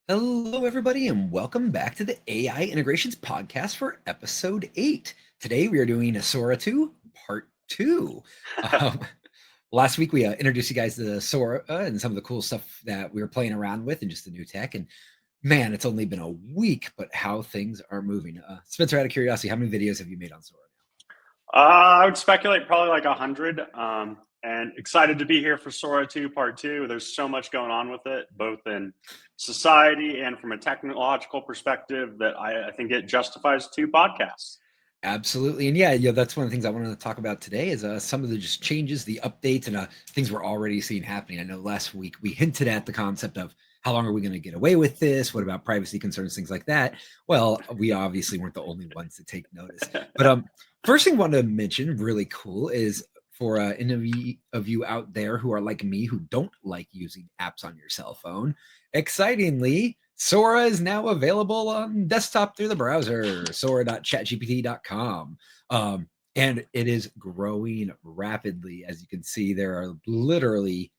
Hello, everybody, and welcome back to the AI Integrations Podcast for episode 8. Today, we are doing a Sora 2, part 2. Um, Last week, we introduced you guys to Sora and some of the cool stuff that we were playing around with and just the new tech. And man, it's only been a week, but how things are moving. Spencer, out of curiosity, how many videos have you made on Sora? I would speculate probably like 100. And excited to be here for Sora 2 Part 2. There's so much going on with it, both in society and from a technological perspective, that I think it justifies 2 podcasts. Absolutely. And yeah, that's one of the things I wanted to talk about today is some of the just changes, the updates, and things we're already seeing happening. I know last week we hinted at the concept of how long are we going to get away with this? What about privacy concerns, things like that? Well, we obviously weren't the only ones to take notice. But first thing I wanted to mention, really cool, is for any of you out there who are like me, who don't like using apps on your cell phone, excitingly, Sora is now available on desktop through the browser, sora.chatgpt.com. And it is growing rapidly. As you can see, there are literally,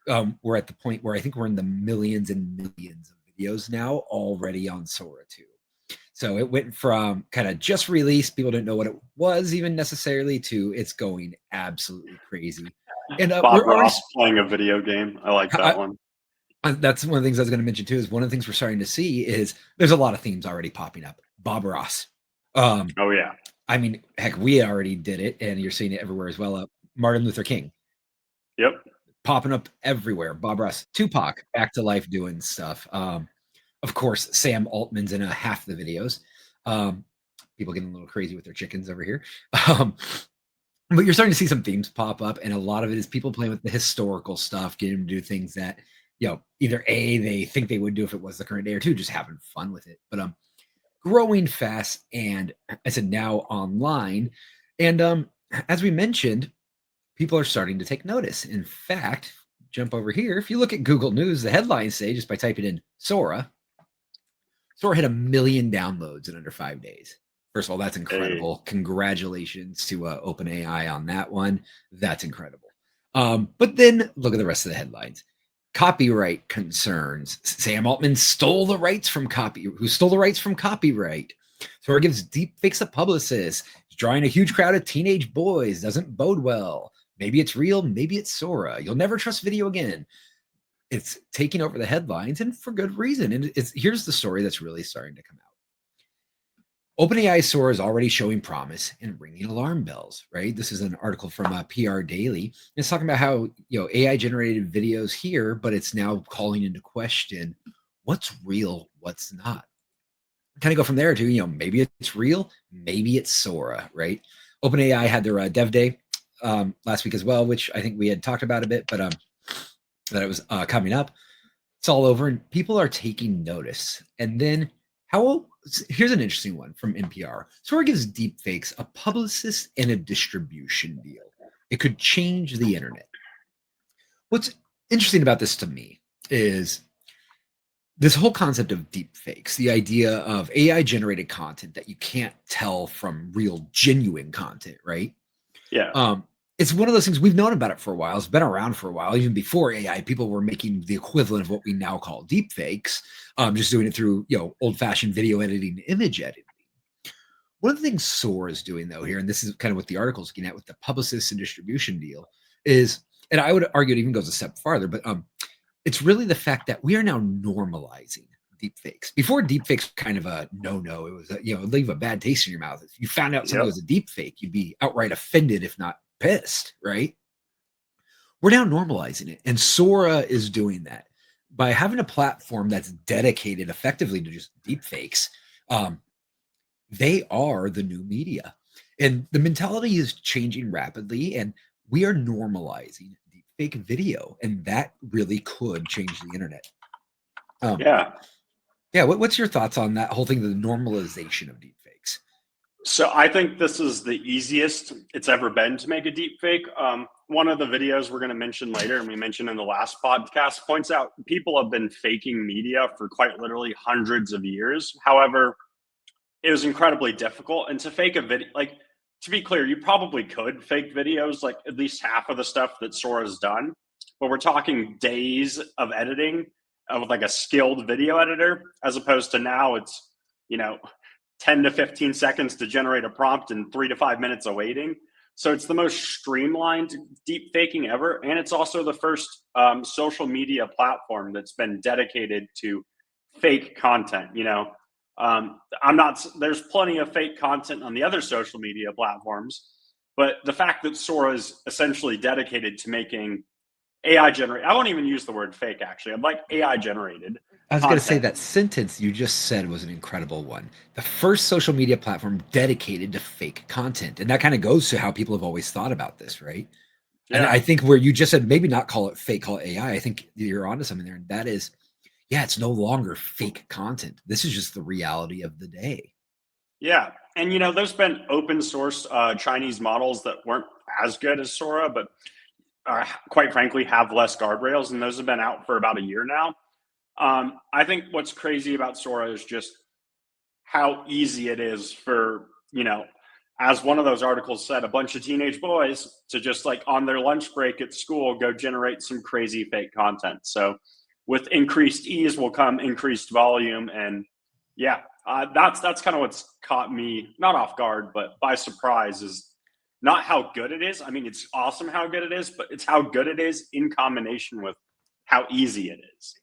we're at the point where I think we're in the millions and millions of videos now already on Sora 2. So it went from kind of just released, people didn't know what it was even necessarily, to it's going absolutely crazy. And Bob we're already, Ross playing a video game. I like that one. that's one of the things I was going to mention too. Is one of the things we're starting to see is there's a lot of themes already popping up. Bob Ross. Oh, yeah. I mean, heck, we already did it, and you're seeing it everywhere as well. Martin Luther King Yep. popping up everywhere. Bob Ross, Tupac, back to life doing stuff. Of course, Sam Altman's in half the videos. People getting a little crazy with their chickens over here. But you're starting to see some themes pop up, and a lot of it is people playing with the historical stuff, getting to do things that, either A, they think they would do if it was the current day, or two, just having fun with it. But growing fast, and I said now online. And as we mentioned, people are starting to take notice. In fact, jump over here. If you look at Google News, the headlines say, just by typing in Sora hit 1 million downloads in under 5 days. First of all, that's Hey. incredible. Congratulations to OpenAI on that one. That's incredible. But then look at the rest of the headlines. Copyright concerns. Sam Altman stole the rights from who stole the rights from copyright. Sora gives deepfakes a publicist. He's drawing a huge crowd of teenage boys. Doesn't bode well. Maybe it's real. Maybe it's Sora. You'll never trust video again. It's taking over the headlines, and for good reason. And here's the story that's really starting to come out. OpenAI Sora is already showing promise and ringing alarm bells, right? This is an article from PR Daily. It's talking about how, AI generated videos here, but it's now calling into question what's real, what's not. Kind of go from there to, maybe it's real, maybe it's Sora, right? OpenAI had their dev day last week as well, which I think we had talked about a bit, but that it was coming up. It's all over, and people are taking notice. And then here's an interesting one from NPR. Sora gives deepfakes a publicist and a distribution deal. It could change the internet. What's interesting about this to me is this whole concept of deepfakes, the idea of AI generated content that you can't tell from real, genuine content, right? Yeah. It's one of those things we've known about it for a while. It's been around for a while. Even before AI, people were making the equivalent of what we now call deepfakes, just doing it through, old-fashioned video editing, image editing. One of the things Sora is doing, though, here, and this is kind of what the article's looking at with the publicist and distribution deal, is, and I would argue it even goes a step farther, but it's really the fact that we are now normalizing deepfakes. Before, deepfakes kind of a no-no. It was, leave a bad taste in your mouth. If you found out something Yep. was a deepfake, you'd be outright offended, if not pissed, right? We're now normalizing it. And Sora is doing that by having a platform that's dedicated effectively to just deepfakes. They are the new media. And the mentality is changing rapidly, and we are normalizing deepfake video. And that really could change the internet. Yeah. Yeah, what's your thoughts on that whole thing, the normalization of deepfakes? So I think this is the easiest it's ever been to make a deep fake. One of the videos we're going to mention later, and we mentioned in the last podcast, points out people have been faking media for quite literally hundreds of years. However, it was incredibly difficult. And to fake a video, like, to be clear, you probably could fake videos, like at least half of the stuff that Sora's done, but we're talking days of editing. with like a skilled video editor, as opposed to now it's, you know, 10 to 15 seconds to generate a prompt and 3 to 5 minutes of waiting. So it's the most streamlined deep faking ever. And it's also the first social media platform that's been dedicated to fake content. I'm not, there's plenty of fake content on the other social media platforms, but the fact that Sora is essentially dedicated to making AI generated, I won't even use the word fake actually. I'm like AI generated I was going to say content. that sentence you just said was an incredible one. The first social media platform dedicated to fake content. And that kind of goes to how people have always thought about this, right? And Yeah. I think where you just said maybe not call it fake, call it AI, I think you're onto something there. And that is, yeah, it's no longer fake content. This is just the reality of the day. Yeah. And, there's been open source Chinese models that weren't as good as Sora, but quite frankly have less guardrails. And those have been out for about a year now. I think what's crazy about Sora is just how easy it is for, as one of those articles said, a bunch of teenage boys to just like on their lunch break at school go generate some crazy fake content. So with increased ease will come increased volume, and yeah, that's kind of what's caught me not off guard but by surprise, is not how good it is. I mean, it's awesome how good it is, but it's how good it is in combination with how easy it is.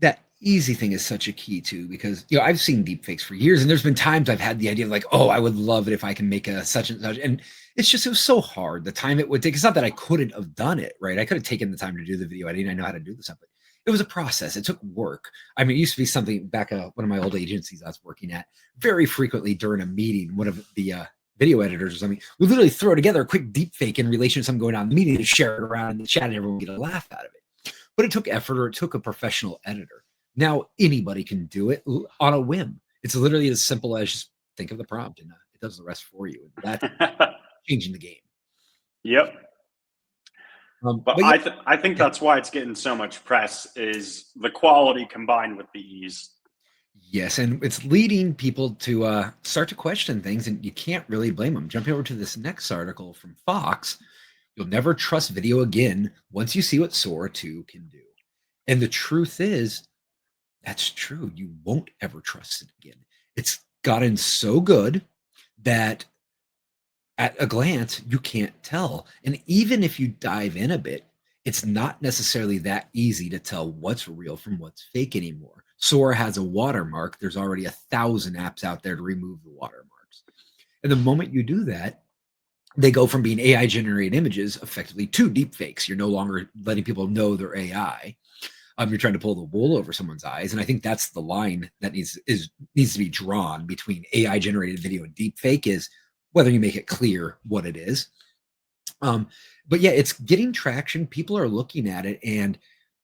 That easy thing is such a key too, because I've seen deepfakes for years, and there's been times I've had the idea of like, oh, I would love it if I can make a such and such, and it was so hard. The time it would take. It's not that I couldn't have done it, right? I could have taken the time to do the video editing. I know how to do this stuff, but it was a process. It took work. I mean, it used to be something back one of my old agencies I was working at. Very frequently during a meeting, one of the video editors or something would literally throw together a quick deepfake in relation to something going on in the meeting and share it around in the chat, and everyone would get a laugh out of it. But it took effort, or it took a professional editor. Now anybody can do it on a whim. It's literally as simple as just think of the prompt, and it does the rest for you. And that's changing the game. Yep. But Yeah, I think that's why it's getting so much press, is the quality combined with the ease. yes, and it's leading people to start to question things, and you can't really blame them. Jumping over to this next article from Fox, you'll never trust video again once you see what Sora 2 can do. And the truth is, that's true. You won't ever trust it again. It's gotten so good that at a glance, you can't tell. And even if you dive in a bit, it's not necessarily that easy to tell what's real from what's fake anymore. Sora has a watermark. There's already 1,000 apps out there to remove the watermarks. And the moment you do that, they go from being AI generated images effectively to deep fakes. You're no longer letting people know they're AI. You're trying to pull the wool over someone's eyes, and I think that's the line that needs to be drawn between AI generated video and deep fake, is whether you make it clear what it is. But yeah, it's getting traction. People are looking at it, and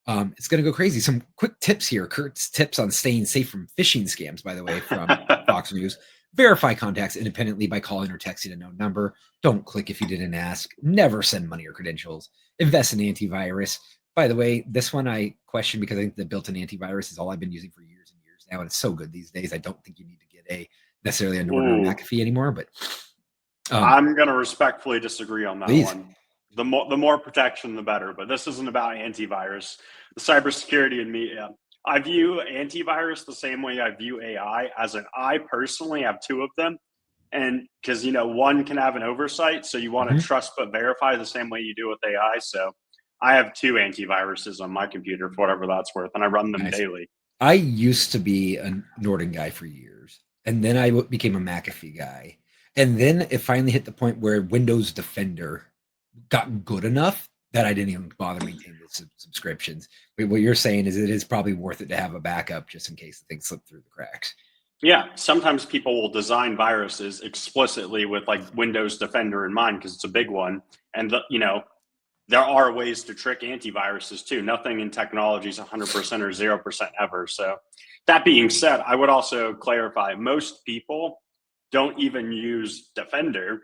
it's going to go crazy. Some quick tips here. Kurt's tips on staying safe from phishing scams, by the way, from Fox News. Verify contacts independently by calling or texting a known number. Don't click if you didn't ask. Never send money or credentials. Invest in antivirus. By the way, this one I question because I think the built-in antivirus is all I've been using for years and years now, and it's so good these days. I don't think you need to get necessarily a Norton or McAfee anymore. But I'm going to respectfully disagree on that please. one. The more protection, the better. But this isn't about antivirus. The cybersecurity in me, I view antivirus the same way I view AI. As an, I personally have two of them, and because one can have an oversight, so you want to trust but verify the same way you do with AI. So I have two antiviruses on my computer for whatever that's worth, and I run them daily. I used to be a Norton guy for years, and then I became a McAfee guy, and then it finally hit the point where Windows Defender got good enough that I didn't even bother maintaining the subscriptions. But what you're saying is it is probably worth it to have a backup just in case things slip through the cracks. Yeah, sometimes people will design viruses explicitly with like Windows Defender in mind because it's a big one, and there are ways to trick antiviruses too. Nothing in technology is 100% or 0% ever. So that being said, I would also clarify, most people don't even use Defender.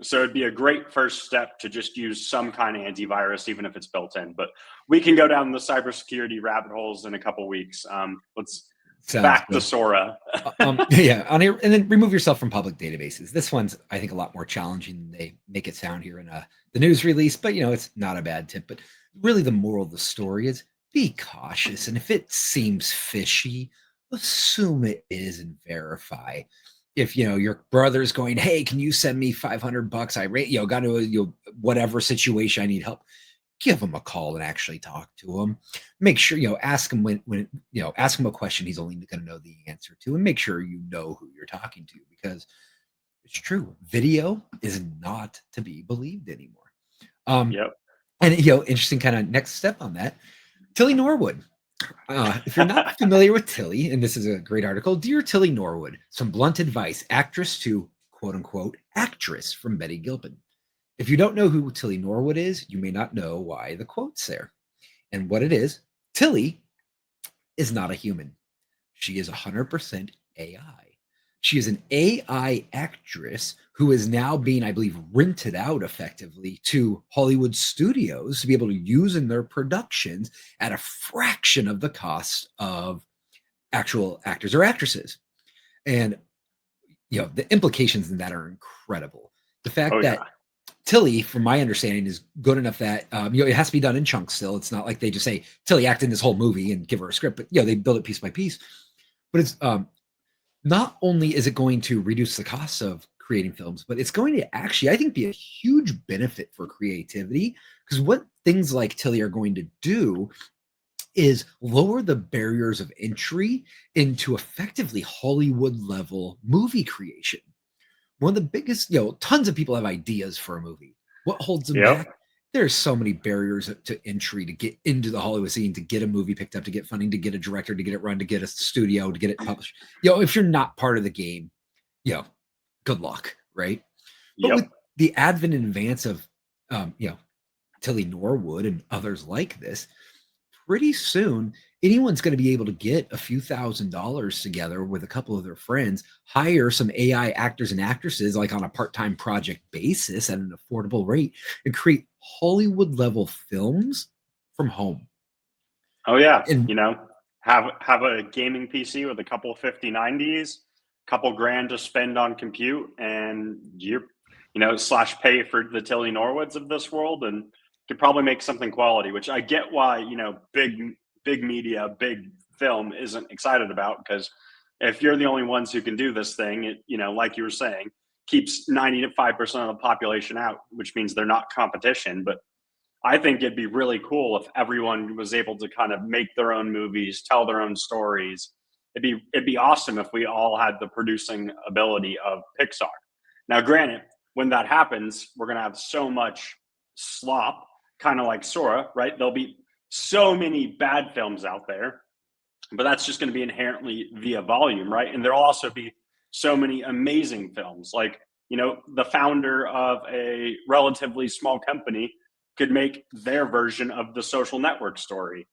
So it'd be a great first step to just use some kind of antivirus, even if it's built in. But we can go down the cybersecurity rabbit holes in a couple weeks. Let's back to Sora. Yeah, and then remove yourself from public databases. This one's, I think, a lot more challenging than they make it sound here in the news release. But it's not a bad tip. But really, the moral of the story is be cautious. And if it seems fishy, assume it is and verify. If your brother's going, hey, can you send me $500? I rate, got to whatever situation I need help. Give him a call and actually talk to him. Make sure ask him when ask him a question he's only going to know the answer to, and make sure you know who you're talking to, because it's true. Video is not to be believed anymore. Yep. And interesting kind of next step on that. Tilly Norwood. If you're not familiar with Tilly, and this is a great article, Dear Tilly Norwood, some blunt advice, actress to quote unquote actress from Betty Gilpin. If you don't know who Tilly Norwood is, you may not know why the quote's there. And what it is, Tilly is not a human. She is 100% AI. She is an AI actress who is now being, I believe, rented out effectively to Hollywood studios to be able to use in their productions at a fraction of the cost of actual actors or actresses. And, the implications in that are incredible. The fact that Tilly, from my understanding, is good enough that it has to be done in chunks still. It's not like they just say, Tilly, act in this whole movie and give her a script, but they build it piece by piece. But it's not only is it going to reduce the costs of creating films, but it's going to actually, I think, be a huge benefit for creativity, because what things like Tilly are going to do is lower the barriers of entry into effectively Hollywood level movie creation. One of the biggest, tons of people have ideas for a movie. What holds them back? There's so many barriers to entry to get into the Hollywood scene, to get a movie picked up, to get funding, to get a director, to get it run, to get a studio, to get it published. If you're not part of the game, good luck, right? But with the advent and advance of, Tilly Norwood and others like this, pretty soon anyone's going to be able to get a few $1,000s together with a couple of their friends, hire some AI actors and actresses like on a part-time project basis at an affordable rate, and create Hollywood level films from home. Oh yeah, and have a gaming PC with a couple of 5090s, couple grand to spend on compute, and you're slash pay for the Tilly Norwoods of this world, and could probably make something quality, which I get why big media, big film isn't excited about, because if you're the only ones who can do this thing, it like you were saying, keeps 95% of the population out, which means they're not competition. But I think it'd be really cool if everyone was able to kind of make their own movies, tell their own stories. It'd be awesome if we all had the producing ability of Pixar. Now, granted, when that happens, we're going to have so much slop, kind of like Sora, right? There'll be so many bad films out there, but that's just going to be inherently via volume, right? And there'll also be so many amazing films. Like, the founder of a relatively small company could make their version of the Social Network story.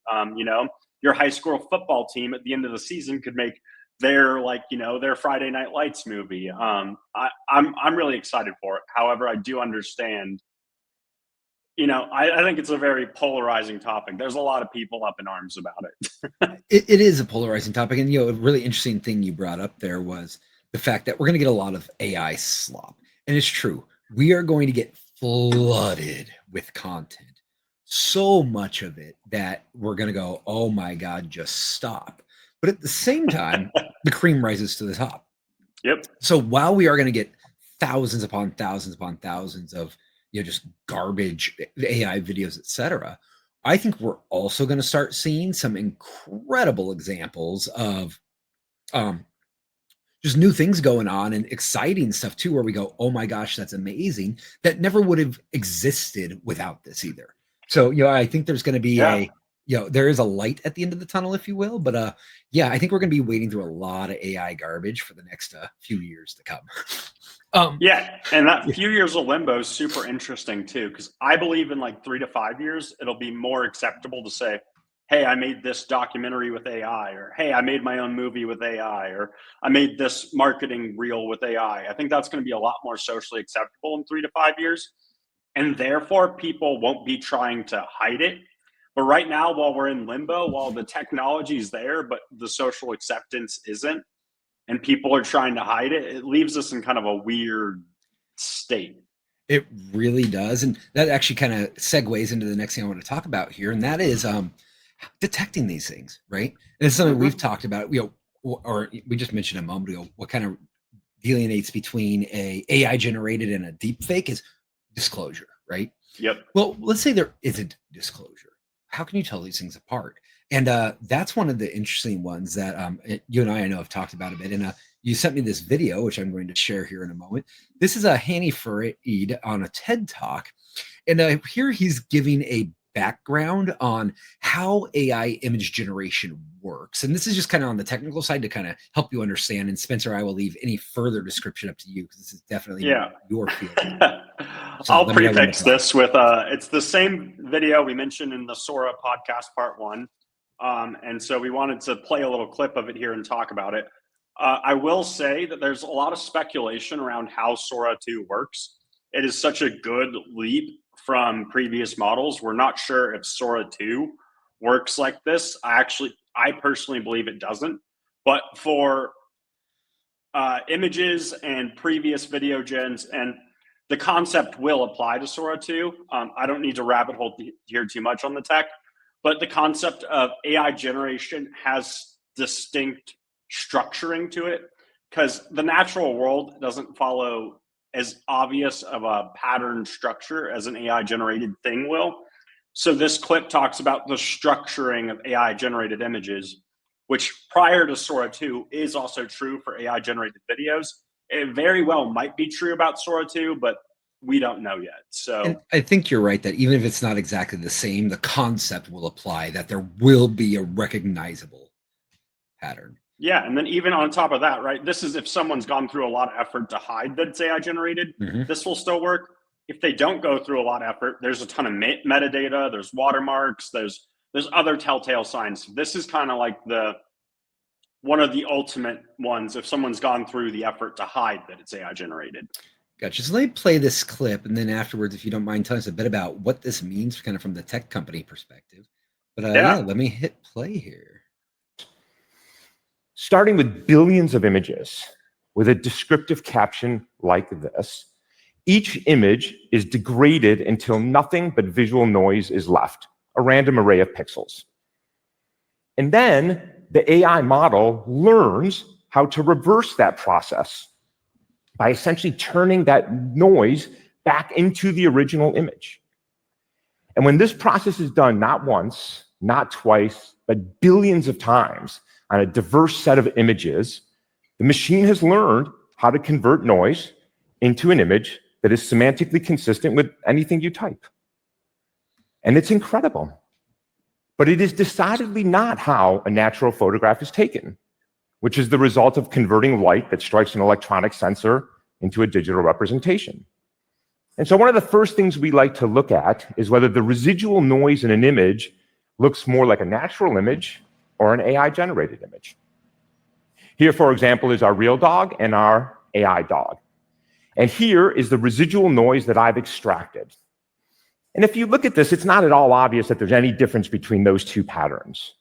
Your high school football team at the end of the season could make their their Friday Night Lights movie. I'm really excited for it. However, I do understand. I think it's a very polarizing topic. There's a lot of people up in arms about it. It is a polarizing topic. And, a really interesting thing you brought up there was the fact that we're going to get a lot of AI slop. And it's true. We are going to get flooded with content. So much of it that we're going to go, oh my God, just stop. But at the same time, the cream rises to the top. Yep. So while we are going to get thousands upon thousands of just garbage AI videos, etc., I think we're also going to start seeing some incredible examples of just new things going on and exciting stuff too, where we go, oh my gosh, that's amazing. That never would have existed without this either. So, I think there's going to be there is a light at the end of the tunnel, if you will. But I think we're going to be wading through a lot of AI garbage for the next few years to come. And that few years of limbo is super interesting too, because I believe in like 3 to 5 years, it'll be more acceptable to say, hey, I made this documentary with AI, or hey, I made my own movie with AI, or I made this marketing reel with AI. I think that's going to be a lot more socially acceptable in 3 to 5 years. And therefore, people won't be trying to hide it. But right now, while we're in limbo, while the technology is there, but the social acceptance isn't, and people are trying to hide it, it leaves us in kind of a weird state. It really does. And that actually kind of segues into the next thing I want to talk about here. And that is detecting these things, right? And it's something we've talked about, or we just mentioned a moment ago, what kind of delineates between a AI generated and a deep fake is disclosure, right? Yep. Well, let's say there isn't disclosure. How can you tell these things apart? And that's one of the interesting ones that you and I know have talked about a bit. And you sent me this video, which I'm going to share here in a moment. This is a Hani Farid on a TED Talk. And here he's giving a background on how AI image generation works. And this is just kind of on the technical side to kind of help you understand. And Spencer, I will leave any further description up to you because this is definitely your field. So I'll prefix this with it's the same video we mentioned in the Sora podcast part 1. And so we wanted to play a little clip of it here and talk about it. I will say that there's a lot of speculation around how Sora 2 works. It is such a good leap from previous models. We're not sure if Sora 2 works like this. I personally believe it doesn't. But for images and previous video gens, and the concept will apply to Sora 2. I don't need to rabbit hole here too much on the tech, but the concept of AI generation has distinct structuring to it because the natural world doesn't follow as obvious of a pattern structure as an AI generated thing will. So this clip talks about the structuring of AI generated images, which prior to Sora 2 is also true for AI generated videos. It very well might be true about Sora 2, but we don't know yet. So and I think you're right that even if it's not exactly the same, the concept will apply, that there will be a recognizable pattern. Yeah, and then even on top of that, right? This is if someone's gone through a lot of effort to hide that it's AI generated, this will still work. If they don't go through a lot of effort, there's a ton of metadata, there's watermarks, there's other telltale signs. This is kind of like one of the ultimate ones if someone's gone through the effort to hide that it's AI generated. Gotcha. So let me play this clip, and then afterwards, if you don't mind, tell us a bit about what this means, kind of from the tech company perspective. But yeah, let me hit play here. Starting with billions of images with a descriptive caption like this, each image is degraded until nothing but visual noise is left, a random array of pixels. And then the AI model learns how to reverse that process by essentially turning that noise back into the original image. And when this process is done not once, not twice, but billions of times on a diverse set of images, the machine has learned how to convert noise into an image that is semantically consistent with anything you type. And it's incredible. But it is decidedly not how a natural photograph is taken, which is the result of converting light that strikes an electronic sensor into a digital representation. And so one of the first things we like to look at is whether the residual noise in an image looks more like a natural image or an AI-generated image. Here, for example, is our real dog and our AI dog. And here is the residual noise that I've extracted. And if you look at this, it's not at all obvious that there's any difference between those two patterns.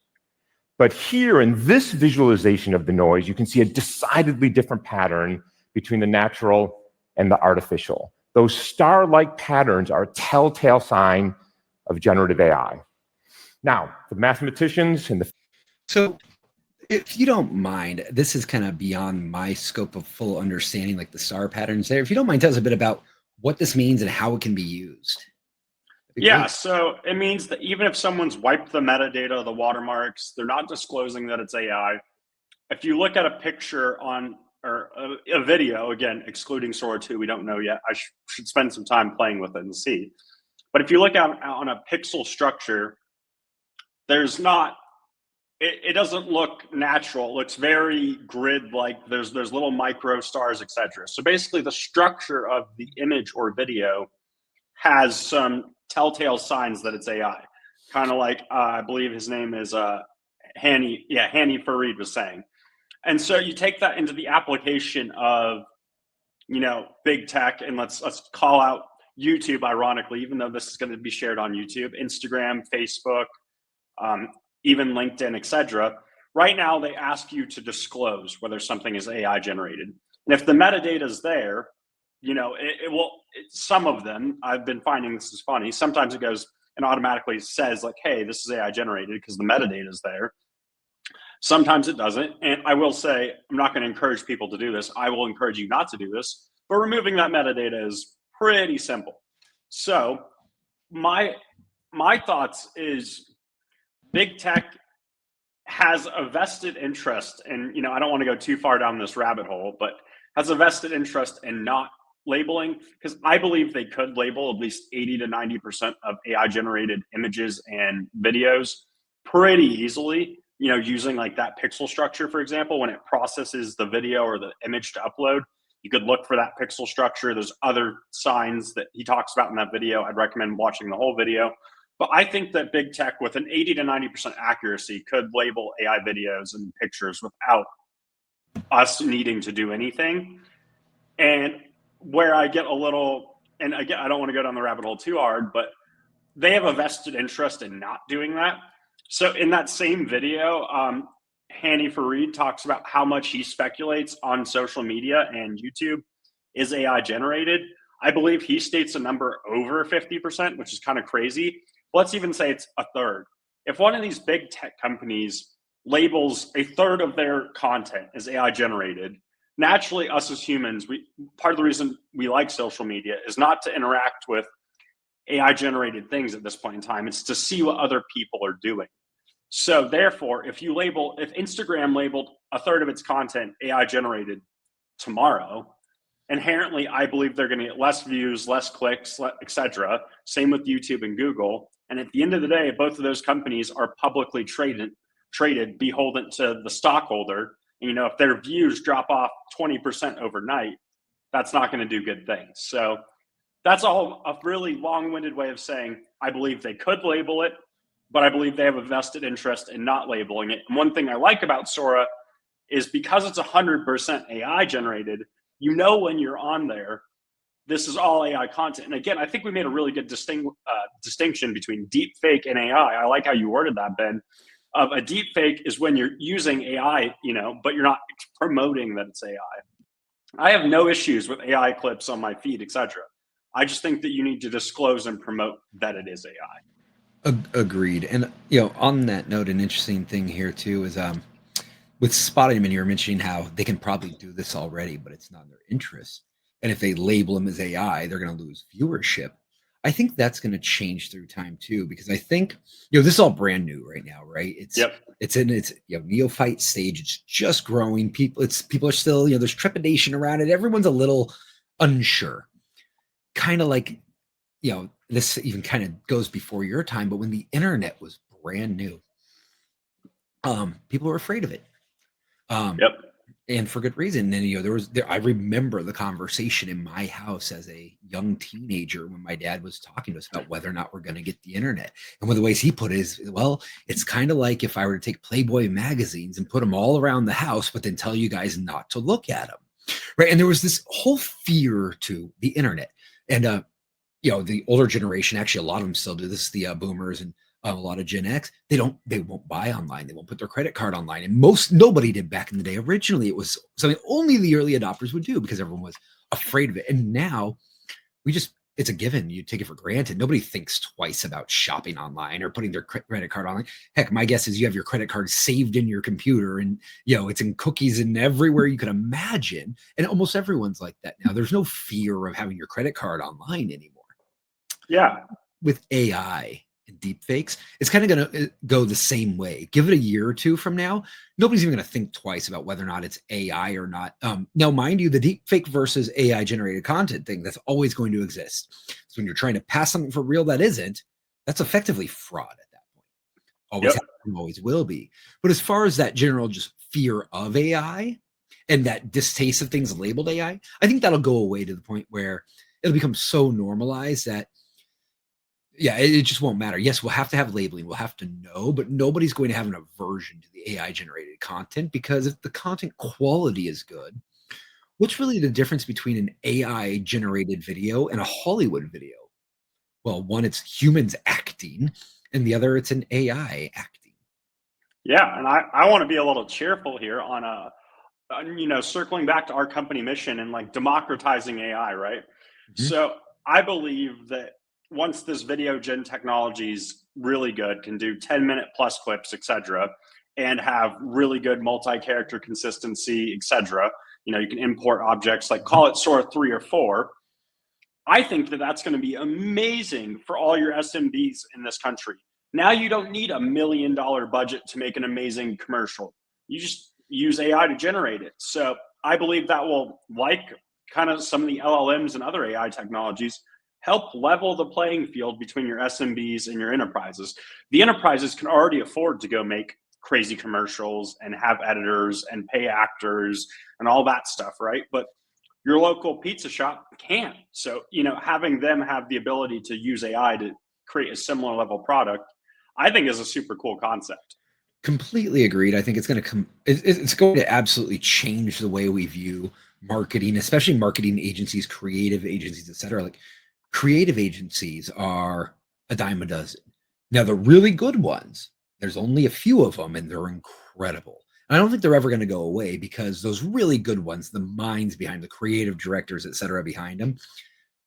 But here in this visualization of the noise, you can see a decidedly different pattern between the natural and the artificial. Those star-like patterns are a telltale sign of generative AI. Now, for the mathematicians and the... So if you don't mind, this is kind of beyond my scope of full understanding, like the star patterns there. If you don't mind, tell us a bit about what this means and how it can be used. Yeah, so it means that even if someone's wiped the metadata, the watermarks, they're not disclosing that it's AI. If you look at a picture on or a video, again, excluding Sora 2, we don't know yet. I should spend some time playing with it and see. But if you look at on a pixel structure, there's not, it doesn't look natural. It looks very grid-like. There's little micro stars, etc. So basically the structure of the image or video has some telltale signs that it's AI. Kind of like, I believe his name is Hani Farid was saying. And so you take that into the application of, big tech, and let's call out YouTube, ironically, even though this is going to be shared on YouTube, Instagram, Facebook, even LinkedIn, etc. Right now, they ask you to disclose whether something is AI generated. And if the metadata is there, it will, some of them, I've been finding this is funny. Sometimes it goes and automatically says like, hey, this is AI generated because the metadata is there. Sometimes it doesn't. And I will say, I'm not going to encourage people to do this. I will encourage you not to do this. But removing that metadata is pretty simple. So my thoughts is big tech has a vested interest, and I don't want to go too far down this rabbit hole, but has a vested interest in not labeling, because I believe they could label at least 80 to 90% of AI generated images and videos pretty easily, using like that pixel structure, for example, when it processes the video or the image to upload. You could look for that pixel structure. There's other signs that he talks about in that video. I'd recommend watching the whole video. But I think that big tech with an 80 to 90% accuracy could label AI videos and pictures without us needing to do anything. And where I get a little, and again, I don't want to go down the rabbit hole too hard, but they have a vested interest in not doing that. So in that same video, Hani Farid talks about how much he speculates on social media and YouTube is AI generated. I believe he states a number over 50%, which is kind of crazy. Let's even say it's a third. If one of these big tech companies labels a third of their content as AI generated, naturally us as humans, part of the reason we like social media is not to interact with AI generated things at this point in time. It's to see what other people are doing. So therefore, if Instagram labeled a third of its content AI generated tomorrow, inherently, I believe they're going to get less views, less clicks, etc. Same with YouTube and Google. And at the end of the day, both of those companies are publicly traded, beholden to the stockholder. And, if their views drop off 20% overnight, that's not going to do good things. So that's all a really long-winded way of saying I believe they could label it, but I believe they have a vested interest in not labeling it. And one thing I like about Sora is because it's 100% AI generated, when you're on there, this is all AI content. And again, I think we made a really good distinction between deep fake and AI. I like how you worded that, Ben. A deep fake is when you're using AI, but you're not promoting that it's AI. I have no issues with AI clips on my feed, etc. I just think that you need to disclose and promote that it is AI. Agreed. And on that note, an interesting thing here too is with spotting them, and you were mentioning how they can probably do this already, but it's not in their interest. And if they label them as AI, they're going to lose viewership. I think that's going to change through time too, because I think this is all brand new right now, right? It's in its neophyte stage. It's just growing. People are still there's trepidation around it. Everyone's a little unsure. Kind of like this even kind of goes before your time, but when the internet was brand new, people were afraid of it. And for good reason. And I remember the conversation in my house as a young teenager when my dad was talking to us about whether or not we're going to get the internet. And one of the ways he put it is, well, it's kind of like if I were to take Playboy magazines and put them all around the house, but then tell you guys not to look at them, right? And there was this whole fear to the internet. And the older generation, actually, a lot of them still do this. The boomers and a lot of Gen X, they won't buy online. They won't put their credit card online. And nobody did back in the day. Originally, it was something only the early adopters would do because everyone was afraid of it. And now it's a given. You take it for granted. Nobody thinks twice about shopping online or putting their credit card online. Heck, my guess is you have your credit card saved in your computer and, it's in cookies and everywhere you could imagine. And almost everyone's like that now. There's no fear of having your credit card online anymore. Yeah. With AI and deep fakes, it's kind of going to go the same way. Give it a year or two from now, nobody's even going to think twice about whether or not it's AI or not. Now, mind you, the deep fake versus AI generated content thing, that's always going to exist. So when you're trying to pass something for real that isn't, that's effectively fraud at that point. Always has and always will be. But as far as that general just fear of AI and that distaste of things labeled AI, I think that'll go away to the point where it'll become so normalized that it just won't matter. Yes, we'll have to have labeling. We'll have to know, but nobody's going to have an aversion to the AI generated content, because if the content quality is good, what's really the difference between an AI generated video and a Hollywood video? Well, one, it's humans acting, and the other, it's an AI acting. Yeah. And I want to be a little cheerful here on circling back to our company mission and like democratizing AI, right? Mm-hmm. So I believe that once this video gen technology is really good, can do 10-minute plus clips, etc., and have really good multi-character consistency, etc. You can import objects like call it Sora 3 or 4. I think that that's going to be amazing for all your SMBs in this country. Now you don't need $1 million budget to make an amazing commercial. You just use AI to generate it. So I believe that will, like kind of some of the LLMs and other AI technologies, help level the playing field between your SMBs and your enterprises. The enterprises can already afford to go make crazy commercials and have editors and pay actors and all that stuff, right? But your local pizza shop can't. So, having them have the ability to use AI to create a similar level product, I think is a super cool concept. Completely agreed. I think it's going to come. It's going to absolutely change the way we view marketing, especially marketing agencies, creative agencies, etc. Like creative agencies are a dime a dozen. Now the really good ones, there's only a few of them, and they're incredible. I don't think they're ever going to go away because those really good ones, the minds behind the creative directors, etc., behind them,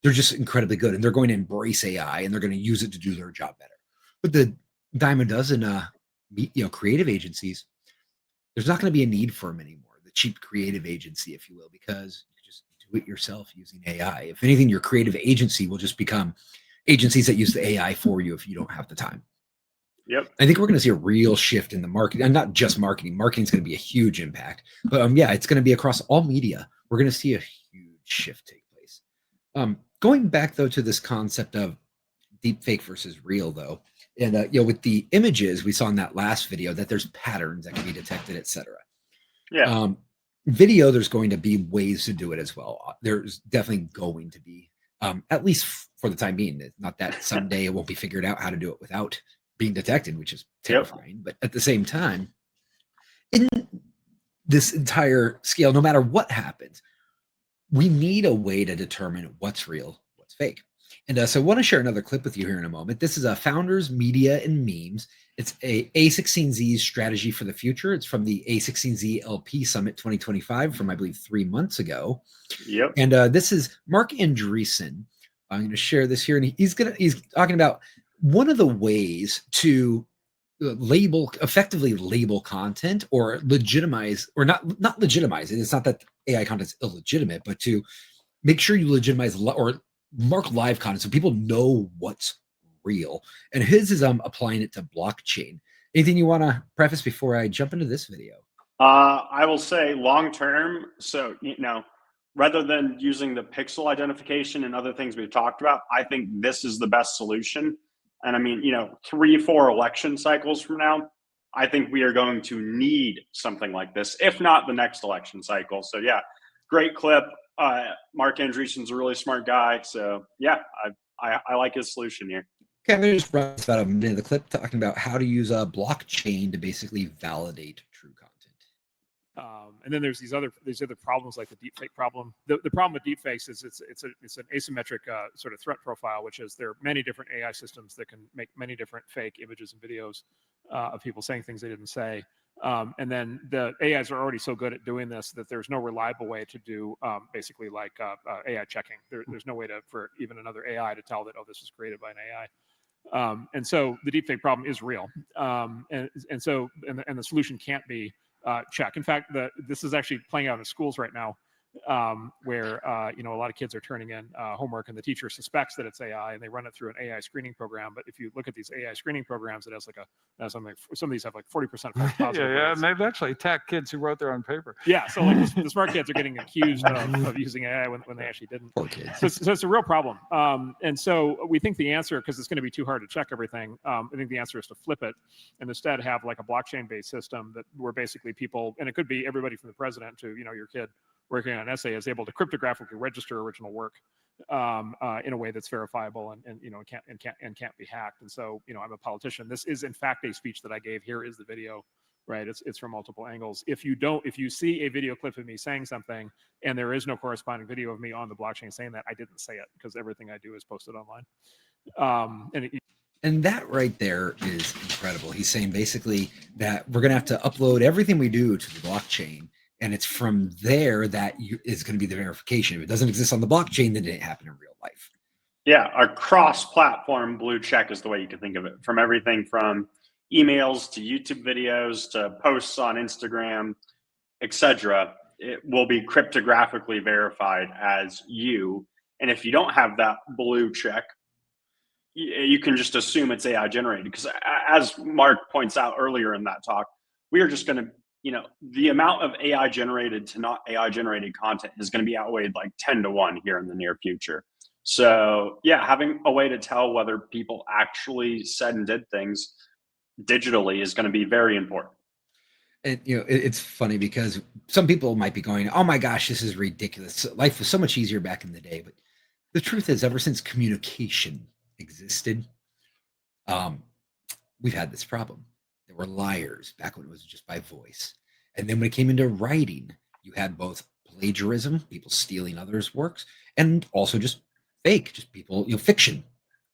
they're just incredibly good, and they're going to embrace AI and they're going to use it to do their job better. But the dime a dozen, creative agencies, there's not going to be a need for them anymore. The cheap creative agency, if you will, because you can just do it yourself using AI. If anything, your creative agency will just become agencies that use the AI for you if you don't have the time. Yep. I think we're going to see a real shift in the market, and not just marketing. Marketing is going to be a huge impact, but it's going to be across all media. We're going to see a huge shift take place. Going back though to this concept of deep fake versus real, though, and with the images we saw in that last video, that there's patterns that can be detected, etc. Yeah. Video, there's going to be ways to do it as well. There's definitely going to be, at least for the time being. It's not that someday it won't be figured out how to do it without being detected, which is terrifying. Yep. But at the same time, in this entire scale, no matter what happens, we need a way to determine what's real, what's fake. And so I want to share another clip with you here in a moment. This is a Founders, Media, and Memes. It's a A16Z's strategy for the future. It's from the A16Z LP Summit 2025 from, I believe, 3 months ago. Yep. And this is Mark Andreessen. I'm going to share this here, and he's talking about one of the ways to effectively label content or legitimize, or not legitimize it. It's not that AI content is illegitimate, but to make sure you legitimize or mark live content so people know what's real. And his is applying it to blockchain. Anything you want to preface before I jump into this video? I will say long term. So, rather than using the pixel identification and other things we've talked about, I think this is the best solution. And I mean, 3-4 election cycles from now, I think we are going to need something like this, if not the next election cycle. So yeah, great clip. Mark Andreessen's a really smart guy. So yeah, I like his solution here. Okay, I'm going to just run about a minute of the clip talking about how to use a blockchain to basically validate true content. And then there's these other problems like the deepfake problem. The problem with deepfakes is it's an asymmetric sort of threat profile, which is there are many different AI systems that can make many different fake images and videos of people saying things they didn't say. And then the AIs are already so good at doing this that there's no reliable way to do basically like AI checking. There's no way for even another AI to tell that, oh, this was created by an AI. And so the deepfake problem is real. And the solution can't be check. In fact, this is actually playing out in schools right now, where a lot of kids are turning in homework, and the teacher suspects that it's AI, and they run it through an AI screening program. But if you look at these AI screening programs, it has some of these have like 40% false positive. Yeah, and they've actually attacked kids who wrote their own paper. Yeah, so like the smart kids are getting accused of using AI when they actually didn't. Poor kids. So it's a real problem. And so we think the answer, because it's going to be too hard to check everything, I think the answer is to flip it and instead have like a blockchain-based system where basically people, and it could be everybody from the president to your kid working on an essay, is able to cryptographically register original work in a way that's verifiable and can't be hacked. And so I'm a politician. This is in fact a speech that I gave. Here is the video, right? It's from multiple angles. If you see a video clip of me saying something and there is no corresponding video of me on the blockchain saying that, I didn't say it, because everything I do is posted online. And that right there is incredible. He's saying basically that we're going to have to upload everything we do to the blockchain, and it's from there that is going to be the verification. If it doesn't exist on the blockchain, then it didn't happen in real life. Yeah, a cross-platform blue check is the way you can think of it. From everything from emails to YouTube videos to posts on Instagram, etc. It will be cryptographically verified as you. And if you don't have that blue check, you can just assume it's AI generated. Because as Mark points out earlier in that talk, we are just going to, the amount of AI generated to not AI generated content is going to be outweighed like 10-1 here in the near future. So yeah, having a way to tell whether people actually said and did things digitally is going to be very important. And it's funny because some people might be going, "Oh my gosh, this is ridiculous. Life was so much easier back in the day." But the truth is, ever since communication existed, um, we've had this problem. There were liars back when it was just by voice. And then when it came into writing, you had both plagiarism, people stealing others' works, and also just fake, just people, fiction,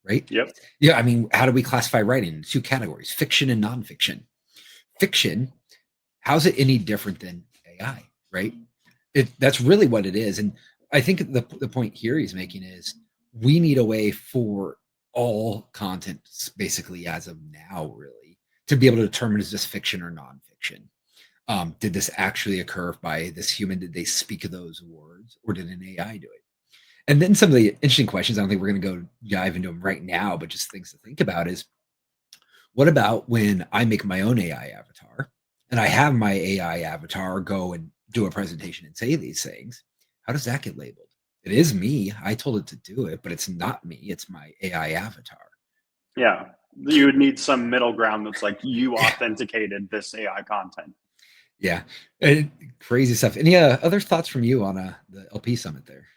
right? Yep. Yeah, I mean, how do we classify writing in two categories, fiction and nonfiction? Fiction, how's it any different than AI, right? That's really what it is. And I think the point here he's making is we need a way for all content, basically as of now, really, to be able to determine is this fiction or nonfiction. Did this actually occur by this human? Did they speak those words, or did an AI do it? And then some of the interesting questions, I don't think we're going to go dive into them right now, but just things to think about is, what about when I make my own AI avatar and I have my AI avatar go and do a presentation and say these things? How does that get labeled? It is me. I told it to do it, but it's not me. It's my AI avatar. Yeah. You would need some middle ground that's like, you authenticated this AI content. Yeah. Crazy stuff. Any other thoughts from you on the LP Summit there?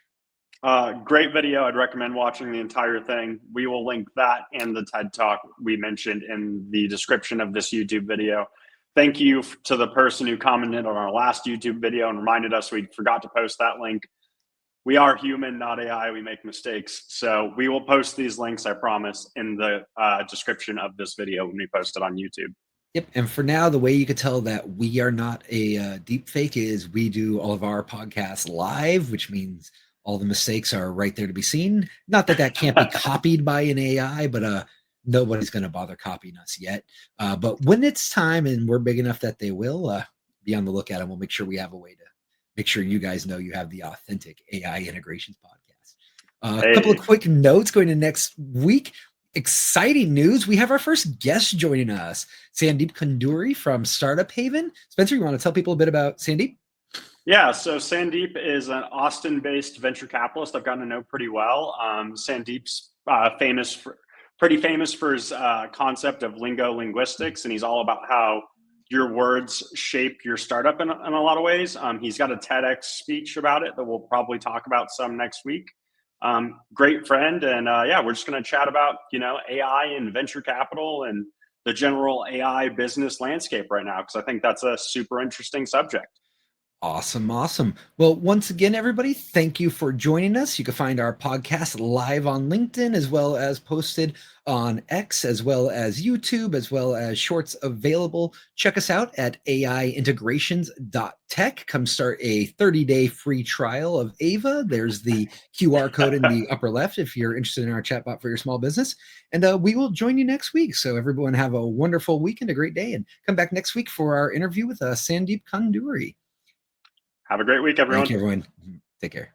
Great video. I'd recommend watching the entire thing. We will link that and the TED Talk we mentioned in the description of this YouTube video. Thank you to the person who commented on our last YouTube video and reminded us we forgot to post that link. We are human, not AI. We make mistakes. So we will post these links, I promise, in the description of this video when we post it on YouTube. Yep. And for now, the way you could tell that we are not a deep fake is we do all of our podcasts live, which means all the mistakes are right there to be seen. Not that that can't be copied by an AI, but nobody's going to bother copying us yet. But when it's time and we're big enough that they will, be on the lookout, and we'll make sure we have a way to make sure you guys know you have the authentic AI integrations podcast. A couple of quick notes going to next week. Exciting news. We have our first guest joining us, Sandeep Kanduri from Startup Haven. Spencer, you want to tell people a bit about Sandeep? Yeah, so Sandeep is an Austin-based venture capitalist I've gotten to know pretty well. Sandeep's pretty famous for his concept of linguistics, and he's all about how your words shape your startup in a lot of ways. He's got a TEDx speech about it that we'll probably talk about some next week. Great friend, and yeah, we're just going to chat about AI and venture capital and the general AI business landscape right now, because I think that's a super interesting subject. Awesome. Well, once again, everybody, thank you for joining us. You can find our podcast live on LinkedIn, as well as posted on X, as well as YouTube, as well as shorts available. Check us out at aiintegrations.tech. Come start a 30-day free trial of Ava. There's the QR code in the upper left if you're interested in our chatbot for your small business. And we will join you next week. So everyone have a wonderful weekend, a great day, and come back next week for our interview with Sandeep Kanduri. Have a great week, everyone. Thank you, everyone. Take care.